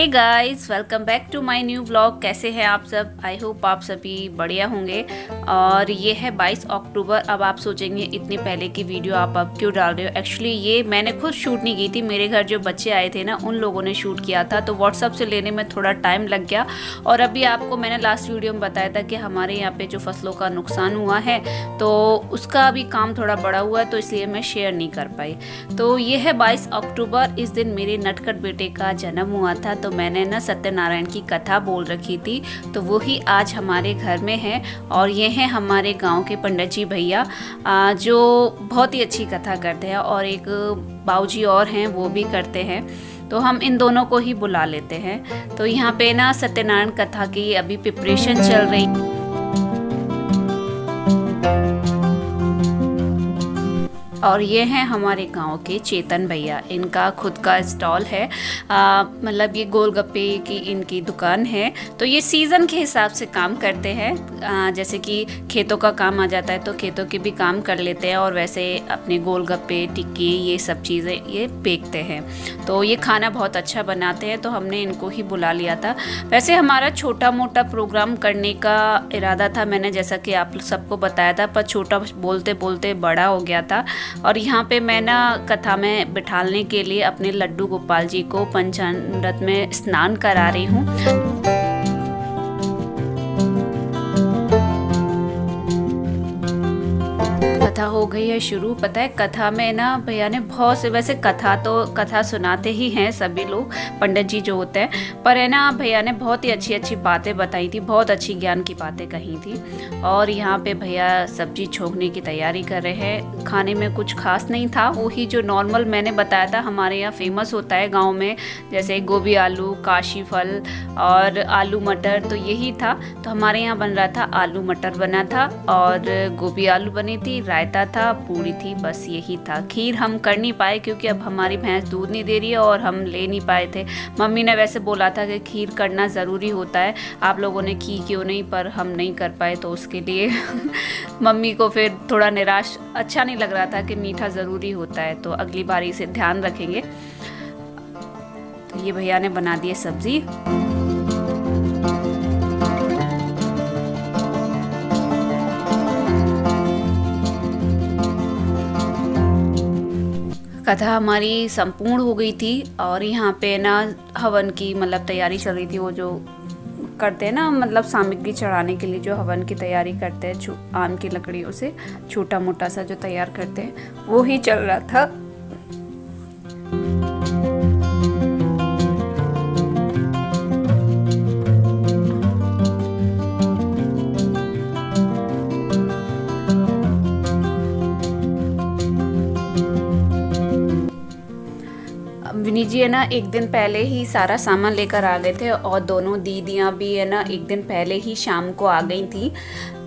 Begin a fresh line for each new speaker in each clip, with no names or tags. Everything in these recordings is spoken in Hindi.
Guys, welcome back to my new vlog. कैसे हैं आप सब? आई होप आप सभी बढ़िया होंगे। और ये है 22 अक्टूबर। अब आप सोचेंगे इतनी पहले की वीडियो आप अब क्यों डाल रहे हो। एक्चुअली ये मैंने खुद शूट नहीं की थी, मेरे घर जो बच्चे आए थे ना उन लोगों ने शूट किया था, तो व्हाट्सअप से लेने में थोड़ा टाइम लग गया। और अभी आपको मैंने लास्ट वीडियो में बताया था कि हमारे यहाँ पे जो फसलों का नुकसान हुआ है तो उसका अभी काम थोड़ा बड़ा हुआ है, तो इसलिए मैं शेयर नहीं कर पाई। तो ये है 22 अक्टूबर, इस दिन मेरे नटखट बेटे का जन्म हुआ था। तो मैंने ना सत्यनारायण की कथा बोल रखी थी, तो वो ही आज हमारे घर में है। और ये हैं हमारे गांव के पंडित जी भैया, जो बहुत ही अच्छी कथा करते हैं, और एक बाऊजी और हैं वो भी करते हैं, तो हम इन दोनों को ही बुला लेते हैं। तो यहाँ पे ना सत्यनारायण कथा की अभी प्रिपरेशन चल रही। और ये हैं हमारे गांव के चेतन भैया, इनका खुद का स्टॉल है, मतलब ये गोलगप्पे की इनकी दुकान है। तो ये सीज़न के हिसाब से काम करते हैं, जैसे कि खेतों का काम आ जाता है तो खेतों के भी काम कर लेते हैं, और वैसे अपने गोलगप्पे टिक्की ये सब चीज़ें ये बेचते हैं। तो ये खाना बहुत अच्छा बनाते हैं, तो हमने इनको ही बुला लिया था। वैसे हमारा छोटा मोटा प्रोग्राम करने का इरादा था, मैंने जैसा कि आप सबको बताया था, पर छोटा बोलते बोलते बड़ा हो गया था। और यहाँ पे मैं ना कथा में बिठालने के लिए अपने लड्डू गोपाल जी को पंचामृत में स्नान करा रही हूँ। कथा हो गई है शुरू। पता है कथा में ना भैया ने बहुत से, वैसे कथा सुनाते ही हैं सभी लोग, पंडित जी जो होते हैं, पर है ना भैया ने बहुत ही अच्छी अच्छी बातें बताई थी, बहुत अच्छी ज्ञान की बातें कही थी। और यहाँ पे भैया सब्जी छोंकने की तैयारी कर रहे हैं। खाने में कुछ खास नहीं था, वही जो नॉर्मल मैंने बताया था हमारे यहाँ फेमस होता है गाँव में, जैसे गोभी आलू, काशी फल और आलू मटर, तो यही था। तो हमारे यहाँ बन रहा था आलू मटर बना था, और गोभी आलू बनी थी, रायता था, पूरी थी, बस यही था। खीर हम कर नहीं पाए क्योंकि अब हमारी भैंस दूध नहीं दे रही है और हम ले नहीं पाए थे। मम्मी ने वैसे बोला था कि खीर करना ज़रूरी होता है, आप लोगों ने की क्यों नहीं, पर हम नहीं कर पाए, तो उसके लिए मम्मी को फिर थोड़ा निराश, अच्छा नहीं लग रहा था कि मीठा ज़रूरी होता है, तो अगली बारी से ध्यान रखेंगे। तो ये भैया ने बना दी सब्ज़ी। कथा हमारी संपूर्ण हो गई थी, और यहाँ पे ना हवन की मतलब तैयारी चल रही थी। वो जो करते हैं ना, मतलब सामग्री चढ़ाने के लिए जो हवन की तैयारी करते हैं, आम की लकड़ियों से छोटा मोटा सा जो तैयार करते हैं, वो ही चल रहा था। विनी जी है ना एक दिन पहले ही सारा सामान लेकर आ गए थे, और दोनों दीदियाँ भी है ना एक दिन पहले ही शाम को आ गई थी।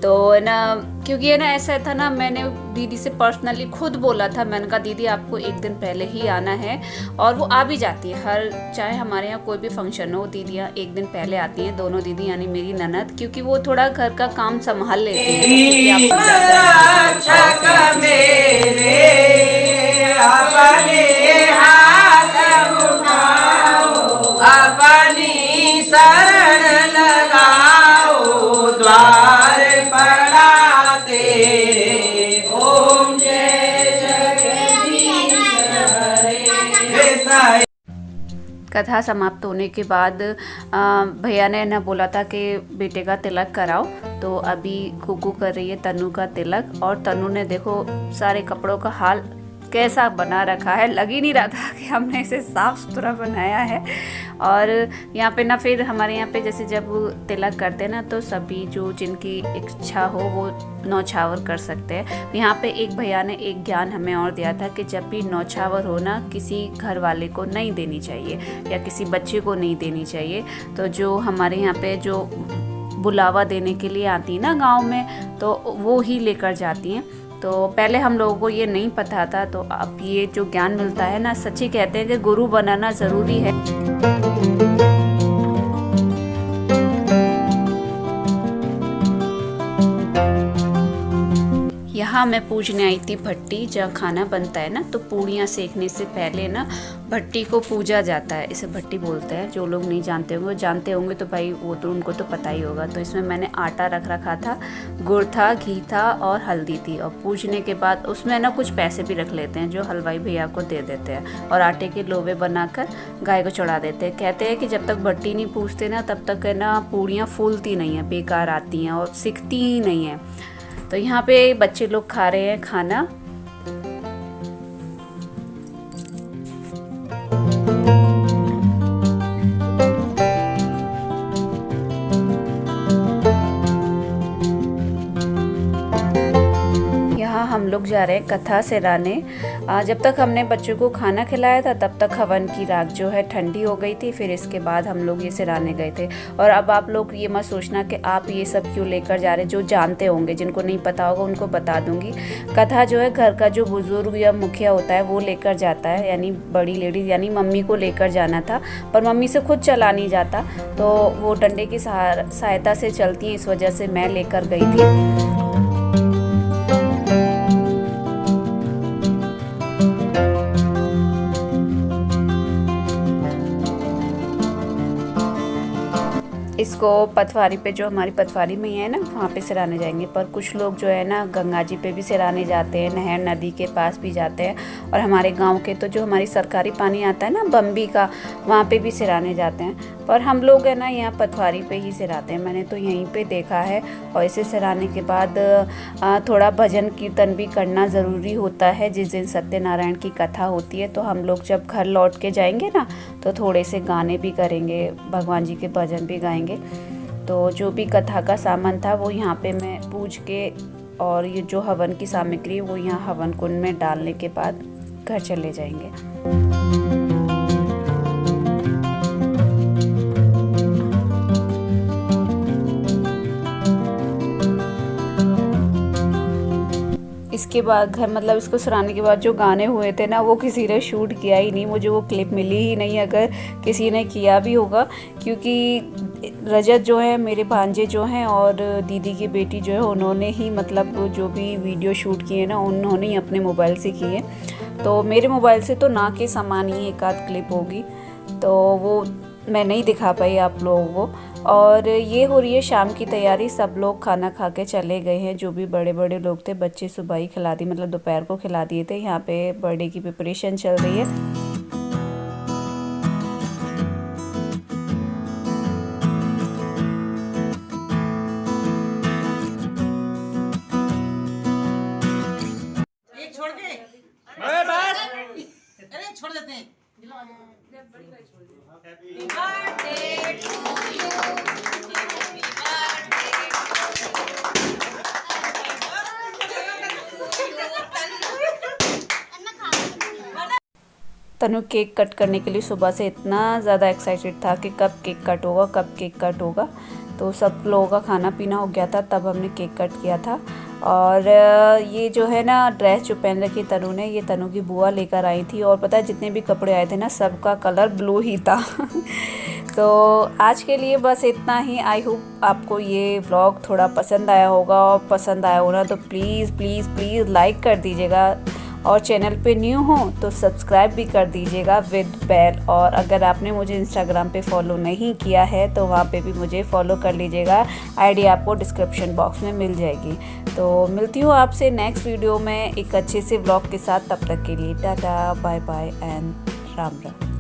तो है ना, क्योंकि है ना ऐसा था ना, मैंने दीदी से पर्सनली खुद बोला था, मैंने कहा दीदी आपको एक दिन पहले ही आना है, और वो आ भी जाती है। हर चाहे हमारे यहाँ कोई भी फंक्शन हो, दीदियाँ एक दिन पहले आती हैं, दोनों दीदी यानी मेरी ननद, क्योंकि वो थोड़ा घर का काम संभाल लेती हैं।
अपनी शरण लगाओ, द्वार पड़ा तेरे, ओम जय जगदीश हरे।
कथा समाप्त होने के बाद भैया ने ना बोला था कि बेटे का तिलक कराओ, तो अभी कुकू कर रही है तनु का तिलक। और तनु ने देखो सारे कपड़ों का हाल कैसा बना रखा है, लग ही नहीं रहा था कि हमने इसे साफ सुथरा बनाया है। और यहाँ पे ना फिर हमारे यहाँ पे जैसे जब तिलक करते हैं ना, तो सभी जो जिनकी इच्छा हो वो नौछावर कर सकते हैं। यहाँ पे एक भैया ने एक ज्ञान हमें और दिया था कि जब भी नौछावर हो ना, किसी घर वाले को नहीं देनी चाहिए या किसी बच्चे को नहीं देनी चाहिए। तो जो हमारे यहाँ पे जो बुलावा देने के लिए आती है ना गाँव में, तो वो ही लेकर जाती हैं। तो पहले हम लोगों को ये नहीं पता था, तो अब ये जो ज्ञान मिलता है ना, सच्ची कहते हैं कि गुरु बनाना ज़रूरी है। यहाँ मैं पूजने आई थी भट्टी, जहाँ खाना बनता है ना, तो पूड़ियाँ सेकने से पहले ना भट्टी को पूजा जाता है। इसे भट्टी बोलते हैं। जो लोग नहीं जानते होंगे, जानते होंगे तो भाई वो तो उनको तो पता ही होगा। तो इसमें मैंने आटा रख रखा था, गुड़ था, घी था और हल्दी थी। और पूजने के बाद उसमें ना कुछ पैसे भी रख लेते हैं जो हलवाई भैया को दे देते हैं, और आटे के लोवे बनाकर गाय को चढ़ा देते हैं। कहते हैं कि जब तक भट्टी नहीं पूजते ना तब तक है ना पूड़ियाँ फूलती नहीं हैं, बेकार आती हैं और सिकती ही नहीं हैं। तो यहाँ पे बच्चे लोग खा रहे हैं खाना। हम लोग जा रहे हैं कथा सिराने। जब तक हमने बच्चों को खाना खिलाया था तब तक हवन की राख जो है ठंडी हो गई थी। फिर इसके बाद हम लोग ये सिराने गए थे। और अब आप लोग ये मत सोचना कि आप ये सब क्यों लेकर जा रहे हैं। जो जानते होंगे, जिनको नहीं पता होगा उनको बता दूंगी। कथा जो है घर का जो बुजुर्ग या मुखिया होता है वो लेकर जाता है, यानी बड़ी लेडीज यानी मम्मी को लेकर जाना था, पर मम्मी से खुद चला नहीं जाता, तो वो डंडे की सहायता से चलती है। इस वजह से मैं लेकर गई थी। इसको पथवारी पे, जो हमारी पथवारी में है ना, वहाँ पे सिराने जाएंगे। पर कुछ लोग जो है ना गंगा जी पे भी सिराने जाते हैं, नहर नदी के पास भी जाते हैं। और हमारे गांव के तो जो हमारी सरकारी पानी आता है ना बम्बी का, वहाँ पे भी सिराने जाते हैं। पर हम लोग है ना यहाँ पथवारी पे ही सिराते हैं। मैंने तो यहीं पे देखा है। और इसे सिराने के बाद थोड़ा भजन कीर्तन भी करना ज़रूरी होता है। जिस दिन सत्यनारायण की कथा होती है तो हम लोग जब घर लौट के जाएंगे ना तो थोड़े से गाने भी करेंगे, भगवान जी के भजन भी गाएंगे। तो जो भी कथा का सामान था वो यहाँ पे मैं पूज के, और ये जो हवन की सामग्री वो यहाँ हवन कुंड में डालने के बाद घर चले जाएंगे। इसके बाद घर, मतलब इसको सराने के बाद जो गाने हुए थे ना वो किसी ने शूट किया ही नहीं। मुझे वो क्लिप मिली ही नहीं, अगर किसी ने किया भी होगा, क्योंकि रजत जो है, मेरे भांजे जो हैं और दीदी की बेटी जो है, उन्होंने ही मतलब जो भी वीडियो शूट किए ना उन्होंने ही अपने मोबाइल से किए। तो मेरे मोबाइल से तो ना के समान ही एक आध क्लिप होगी, तो वो मैं नहीं दिखा पाई आप लोगों को। और ये हो रही है शाम की तैयारी। सब लोग खाना खा के चले गए हैं। जो भी बड़े बड़े लोग थे, बच्चे सुबह ही खिला दी, मतलब दोपहर को खिला दिए थे। यहाँ पे बर्थडे की प्रिपरेशन चल रही है।
छोड़ के बस, अरे छोड़ देते हैं।
तनु केक कट करने के लिए सुबह से इतना ज़्यादा एक्साइटेड था कि कब केक कट होगा, कब केक कट होगा। तो सब लोगों का खाना पीना हो गया था, तब हमने केक कट किया था। और ये जो है ना ड्रेस जो पहन रखी तनु ने, ये तनु की बुआ लेकर आई थी। और पता है जितने भी कपड़े आए थे ना सबका कलर ब्लू ही था। तो आज के लिए बस इतना ही। आई होप आपको ये व्लॉग थोड़ा पसंद आया होगा, और पसंद आया होगा तो प्लीज़ प्लीज़ प्लीज़ लाइक कर दीजिएगा। और चैनल पे न्यू हो तो सब्सक्राइब भी कर दीजिएगा विद बेल। और अगर आपने मुझे इंस्टाग्राम पे फॉलो नहीं किया है तो वहाँ पे भी मुझे फॉलो कर लीजिएगा। आईडी आपको डिस्क्रिप्शन बॉक्स में मिल जाएगी। तो मिलती हूँ आपसे नेक्स्ट वीडियो में एक अच्छे से व्लॉग के साथ। तब तक के लिए tata, bye bye and Ram Ram.